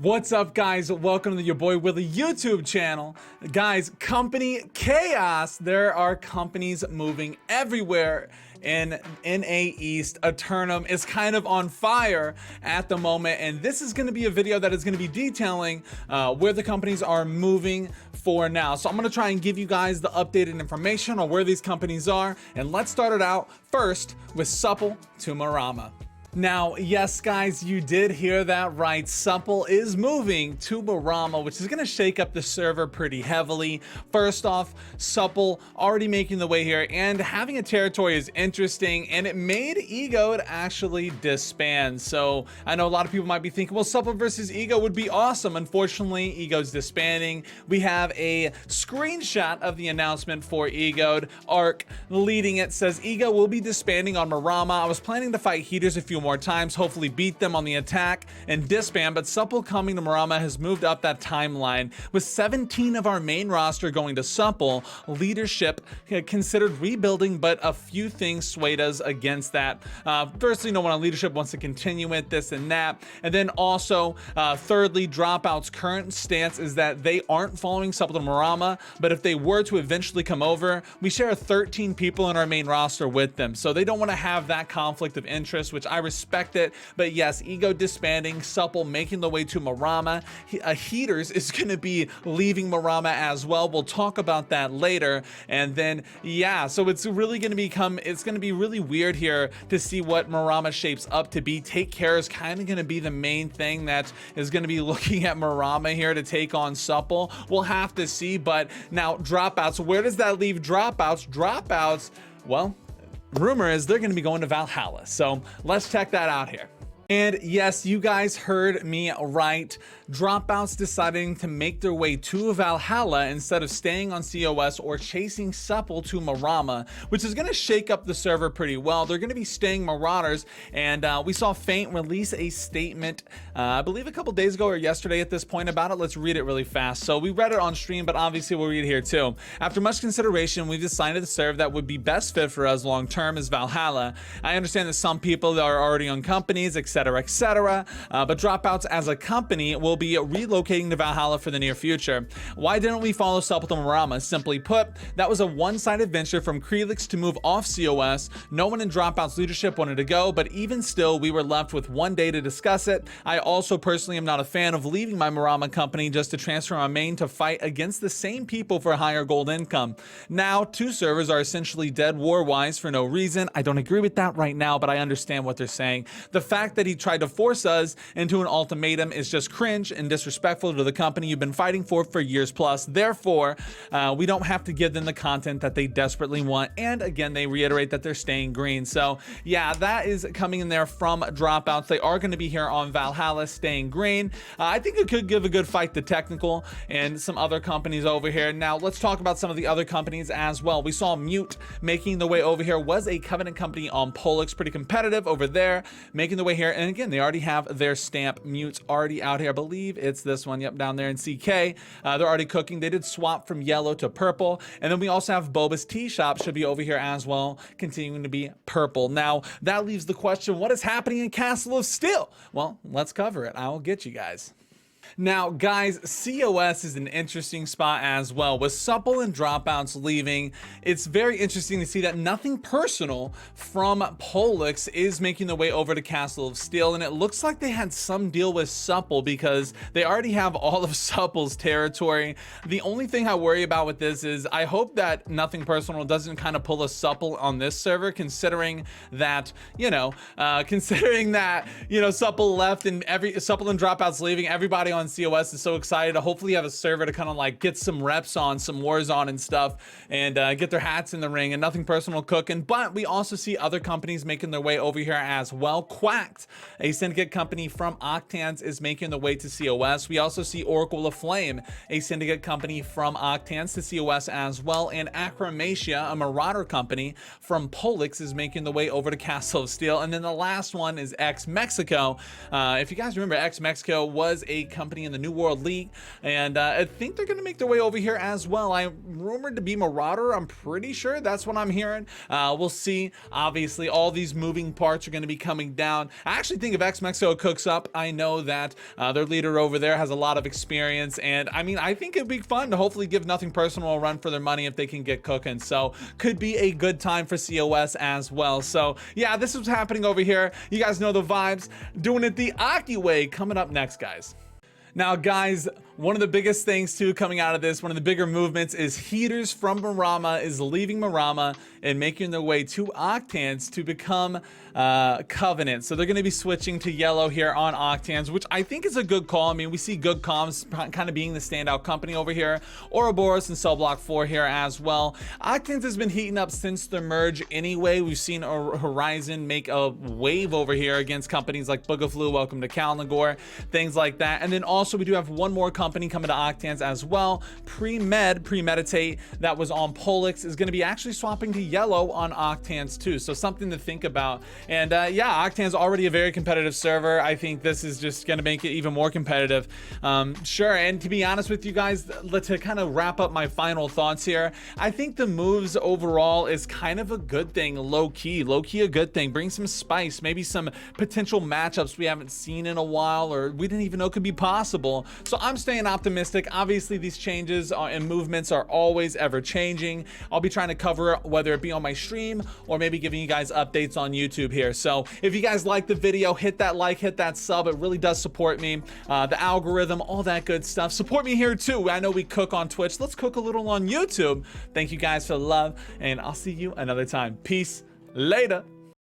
What's up, guys? Welcome to the YaBoiWilly YouTube channel. Guys, company chaos. There are companies moving everywhere in NA East. Eternum is kind of on fire at the moment, and this is going to be a video that is going to be detailing where the companies are moving for now. So I'm going to try and give you guys the updated information on where these companies are, and let's start it out first with Supple to Morama. Now, yes, guys, you did hear that right. Supple is moving to Morama, which is going to shake up the server pretty heavily. First off, Supple already making the way here, and having a territory is interesting, and it made Ego actually disband. So I know a lot of people might be thinking, well, Supple versus Ego would be awesome. Unfortunately, Ego's disbanding. We have a screenshot of the announcement for Ego. Arc leading it says Ego will be disbanding on Morama. I was planning to fight Heaters a few more times, hopefully beat them on the attack and disband, but Supple coming to Morama has moved up that timeline. With 17 of our main roster going to Supple, leadership considered rebuilding, but a few things swayed us against that. Firstly, no one on leadership wants to continue with this and that, and then also thirdly, Dropout's current stance is that they aren't following Supple to Morama, but if they were to eventually come over, we share 13 people in our main roster with them, so they don't want to have that conflict of interest, which I respect it. But yes, Ego disbanding, Supple making the way to Morama. Heaters is going to be leaving Morama as well. We'll talk about that later. And then yeah, so it's really going to be really weird here to see what Morama shapes up to be. Take Care is kind of going to be the main thing that is going to be looking at Morama here to take on Supple. We'll have to see. But now Dropouts, where does that leave Dropouts? Well, rumor is they're going to be going to Valhalla. So let's check that out here. And yes, you guys heard me right. Dropouts deciding to make their way to Valhalla instead of staying on COS or chasing Supple to Morama, which is going to shake up the server pretty well. They're going to be staying Marauders, and we saw Feint release a statement, I believe a couple days ago or yesterday at this point about it. Let's read it really fast. So we read it on stream, but obviously we'll read it here too. After much consideration, we've decided the server that would be best fit for us long term is Valhalla. I understand that some people are already on companies, etc., but Dropouts as a company will be relocating to Valhalla for the near future. Why didn't we follow Supple to Morama? Simply put, that was a one-sided venture from Krelix to move off COS. No one in Dropouts leadership wanted to go, but even still, we were left with one day to discuss it. I also personally am not a fan of leaving my Morama company just to transfer my main to fight against the same people for higher gold income. Now, two servers are essentially dead war-wise for no reason. I don't agree with that right now, but I understand what they're saying. The fact that he tried to force us into an ultimatum is just cringe and disrespectful to the company you've been fighting for years plus. Therefore, we don't have to give them the content that they desperately want. And again, they reiterate that they're staying green. So yeah, that is coming in there from Dropouts. They are going to be here on Valhalla staying green. I think it could give a good fight to Technical and some other companies over here. Now let's talk about some of the other companies as well. We saw Mute making the way over here, was a Covenant company on Pollux, pretty competitive over there, making the way here. And again, they already have their stamp. Mute's already out here. I believe it's this one. Yep, down there in CK. They're already cooking. They did swap from yellow to purple. And then we also have Boba's Tea Shop should be over here as well, continuing to be purple. Now, that leaves the question, what is happening in Castle of Steel? Well, let's cover it. I will get you guys. Now, guys, COS is an interesting spot as well. With Supple and Dropouts leaving, it's very interesting to see that nothing personal from Pollux is making the way over to Castle of Steel, and it looks like they had some deal with Supple because they already have all of Supple's territory. The only thing I worry about with this is I hope that nothing personal doesn't kind of pull a Supple on this server, considering that, Supple left and Supple and Dropouts leaving, everybody on COS is so excited to hopefully have a server to kind of like get some reps on, some wars on and stuff, and get their hats in the ring, and nothing personal cooking. But we also see other companies making their way over here as well. Quacked, a syndicate company from Octans, is making the way to COS. We also see Oracle of Flame, a syndicate company from Octans, to COS as well, and Acromatia, a Marauder company from Pollux, is making the way over to Castle of Steel. And then the last one is X Mexico. If you guys remember, X Mexico was a company company in the New World League, and I think they're going to make their way over here as well. I'm rumored to be Marauder. I'm pretty sure that's what I'm hearing. We'll see. Obviously, all these moving parts are going to be coming down. I actually think if X-Mexico cooks up, I know that their leader over there has a lot of experience, and I mean, I think it'd be fun to hopefully give Nothing Personal a run for their money if they can get cooking. So could be a good time for COS as well. So yeah, this is happening over here. You guys know the vibes. Doing it the Aki way coming up next, guys. Now, guys, one of the biggest things too coming out of this, one of the bigger movements, is Heaters from Morama is leaving Morama and making their way to Octans to become Covenant. So they're going to be switching to yellow here on Octans, which I think is a good call. I mean, we see good comms kind of being the standout company over here. Ouroboros and Cell Block 4 here as well. Octans has been heating up since the merge anyway. We've seen Horizon make a wave over here against companies like Boogaflu, Welcome to Kalnagor, things like that. And then also we do have one more company coming to Octans as well. Premeditate, that was on Polix, is going to be actually swapping to yellow on Octans too. So something to think about. And yeah, Octan's already a very competitive server. I think this is just going to make it even more competitive. Sure, and to be honest with you guys, to kind of wrap up my final thoughts here, I think the moves overall is kind of a good thing. Low-key a good thing. Bring some spice, maybe some potential matchups we haven't seen in a while, or we didn't even know could be possible. So I'm staying optimistic. Obviously, these changes and movements are always ever changing. I'll be trying to cover it, whether it be on my stream or maybe giving you guys updates on YouTube here. So if you guys like the video, hit that like, hit that sub. It really does support me. The algorithm, all that good stuff. Support me here too. I know we cook on Twitch. Let's cook a little on YouTube. Thank you guys for the love, and I'll see you another time. Peace. Later.